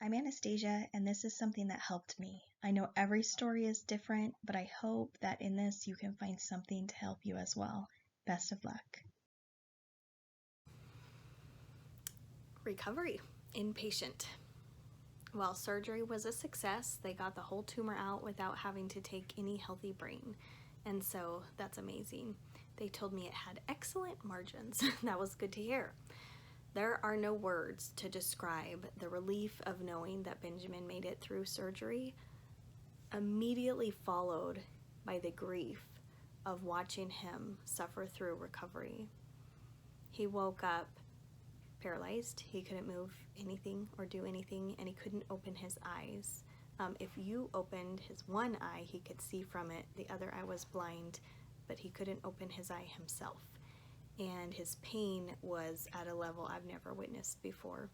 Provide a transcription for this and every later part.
I'm Anastasia, and this is something that helped me. I know every story is different, but I hope that in this you can find something to help you as well. Best of luck. Recovery. Inpatient. While surgery was a success, they got the whole tumor out without having to take any healthy brain. And so that's amazing. They told me it had excellent margins. That was good to hear. There are no words to describe the relief of knowing that Benjamin made it through surgery, immediately followed by the grief of watching him suffer through recovery. He woke up paralyzed. He couldn't move anything or do anything, and he couldn't open his eyes. If you opened his one eye, he could see from it. The other eye was blind, but he couldn't open his eye himself. And his pain was at a level I've never witnessed before.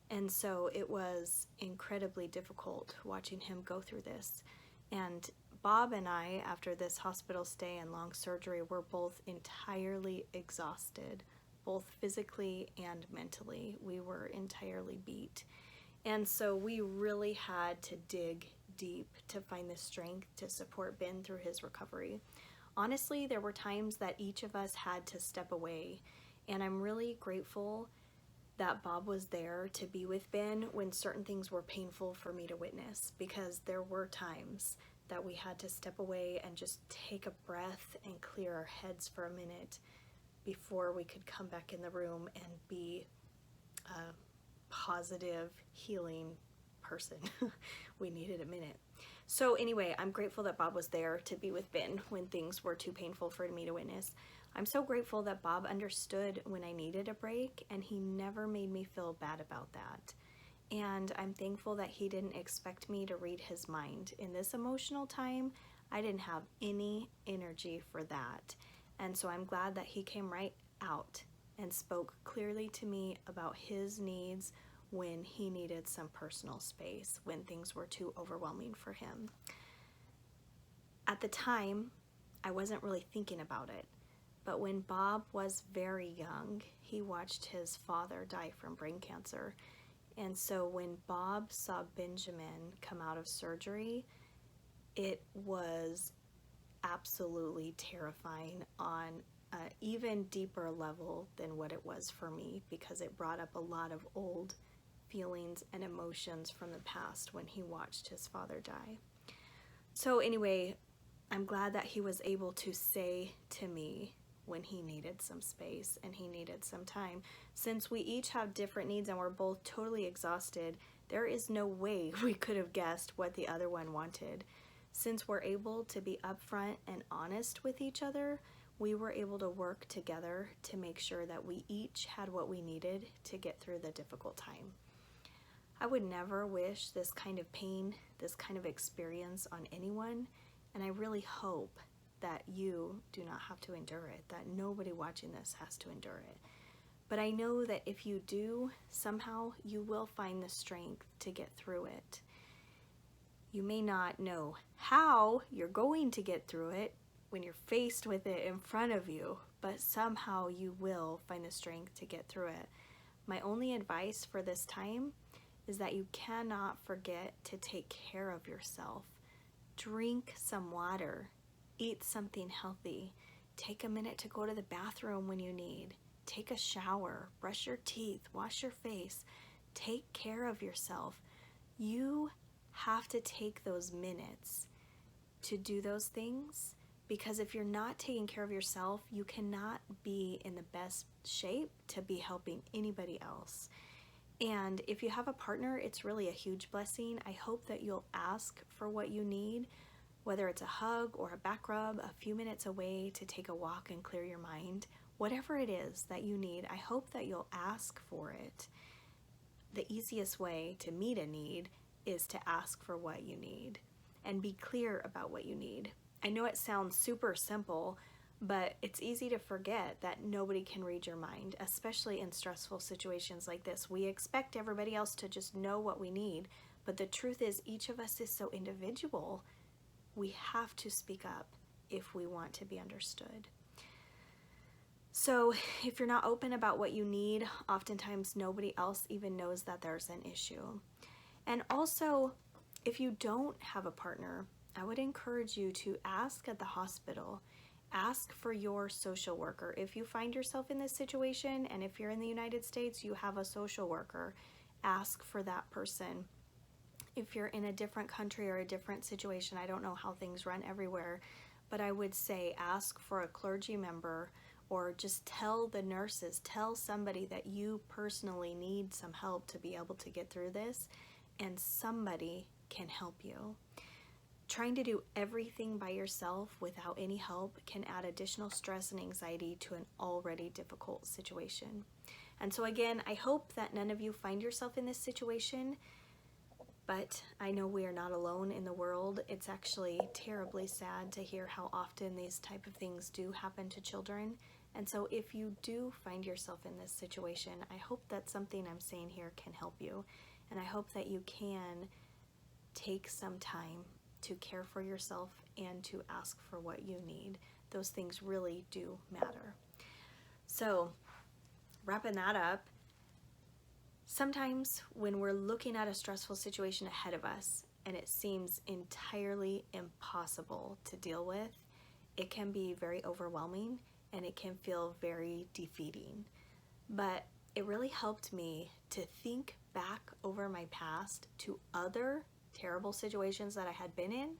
And so it was incredibly difficult watching him go through this. And Bob and I, after this hospital stay and long surgery, were both entirely exhausted, both physically and mentally. We were entirely beat. And so we really had to dig deep to find the strength to support Ben through his recovery. Honestly, there were times that each of us had to step away, and I'm really grateful that Bob was there to be with Ben when certain things were painful for me to witness, because there were times that we had to step away and just take a breath and clear our heads for a minute before we could come back in the room and be a positive, healing person. We needed a minute. So anyway, I'm grateful that Bob was there to be with Ben when things were too painful for me to witness. I'm so grateful that Bob understood when I needed a break, and he never made me feel bad about that. And I'm thankful that he didn't expect me to read his mind. In this emotional time, I didn't have any energy for that. And so I'm glad that he came right out and spoke clearly to me about his needs when he needed some personal space, when things were too overwhelming for him. At the time, I wasn't really thinking about it, but when Bob was very young, he watched his father die from brain cancer. And so when Bob saw Benjamin come out of surgery, it was absolutely terrifying on an even deeper level than what it was for me, because it brought up a lot of old feelings and emotions from the past when he watched his father die. So anyway, I'm glad that he was able to say to me when he needed some space and he needed some time. Since we each have different needs and we're both totally exhausted, there is no way we could have guessed what the other one wanted. Since we're able to be upfront and honest with each other, we were able to work together to make sure that we each had what we needed to get through the difficult time. I would never wish this kind of pain, this kind of experience on anyone, and I really hope that you do not have to endure it, that nobody watching this has to endure it. But I know that if you do, somehow you will find the strength to get through it. You may not know how you're going to get through it when you're faced with it in front of you, but somehow you will find the strength to get through it. My only advice for this time is that you cannot forget to take care of yourself. Drink some water, eat something healthy, take a minute to go to the bathroom when you need, take a shower, brush your teeth, wash your face, take care of yourself. You have to take those minutes to do those things, because if you're not taking care of yourself, you cannot be in the best shape to be helping anybody else. And if you have a partner, it's really a huge blessing. I hope that you'll ask for what you need, whether it's a hug or a back rub, a few minutes away to take a walk and clear your mind. Whatever it is that you need, I hope that you'll ask for it. The easiest way to meet a need is to ask for what you need and be clear about what you need. I know it sounds super simple, but it's easy to forget that nobody can read your mind, especially in stressful situations like this. We expect everybody else to just know what we need, but the truth is each of us is so individual. We have to speak up if we want to be understood. So if you're not open about what you need, oftentimes nobody else even knows that there's an issue. And also, if you don't have a partner, I would encourage you to ask at the hospital. Ask for your social worker. If you find yourself in this situation, and if you're in the United States, you have a social worker, ask for that person. If you're in a different country or a different situation, I don't know how things run everywhere, but I would say ask for a clergy member, or just tell the nurses, tell somebody that you personally need some help to be able to get through this, and somebody can help you. Trying to do everything by yourself without any help can add additional stress and anxiety to an already difficult situation. And so again, I hope that none of you find yourself in this situation, but I know we are not alone in the world. It's actually terribly sad to hear how often these type of things do happen to children. And so if you do find yourself in this situation, I hope that something I'm saying here can help you. And I hope that you can take some time to care for yourself and to ask for what you need. Those things really do matter. So, wrapping that up, sometimes when we're looking at a stressful situation ahead of us and it seems entirely impossible to deal with, it can be very overwhelming and it can feel very defeating. But it really helped me to think back over my past to other terrible situations that I had been in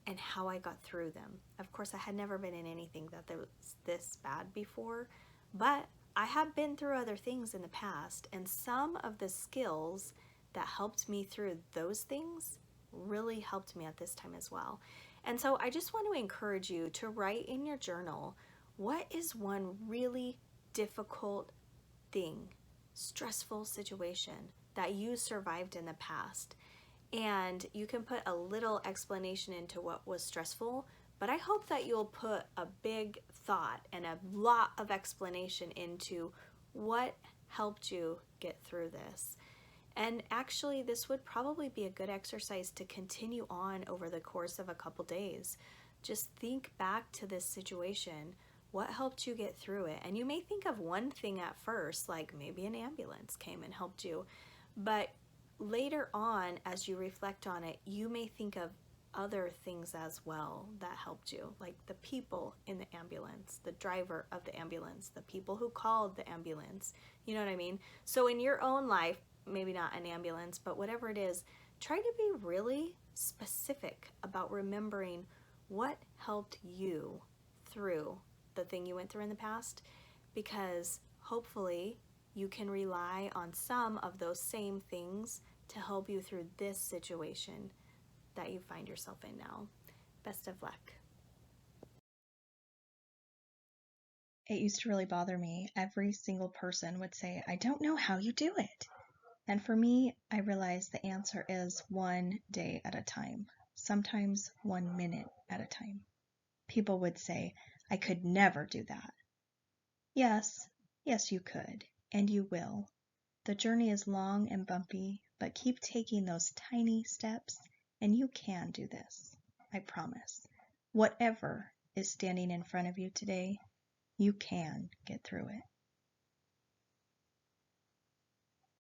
and how I got through them. Of course, I had never been in anything that was this bad before, but I have been through other things in the past, and some of the skills that helped me through those things really helped me at this time as well. And so I just want to encourage you to write in your journal, what is one really difficult thing, stressful situation that you survived in the past? And you can put a little explanation into what was stressful, but I hope that you'll put a big thought and a lot of explanation into what helped you get through this. And actually, this would probably be a good exercise to continue on over the course of a couple days. Just think back to this situation. What helped you get through it? And you may think of one thing at first, like maybe an ambulance came and helped you, but later on, as you reflect on it, you may think of other things as well that helped you, like the people in the ambulance, the driver of the ambulance, the people who called the ambulance. You know what I mean? So in your own life, maybe not an ambulance, but whatever it is, try to be really specific about remembering what helped you through the thing you went through in the past, because hopefully you can rely on some of those same things to help you through this situation that you find yourself in now. Best of luck. It used to really bother me. Every single person would say, I don't know how you do it. And for me, I realized the answer is 1 day at a time, sometimes 1 minute at a time. People would say, I could never do that. Yes, you could, and you will. The journey is long and bumpy, but keep taking those tiny steps, and you can do this. I promise. Whatever is standing in front of you today, you can get through it.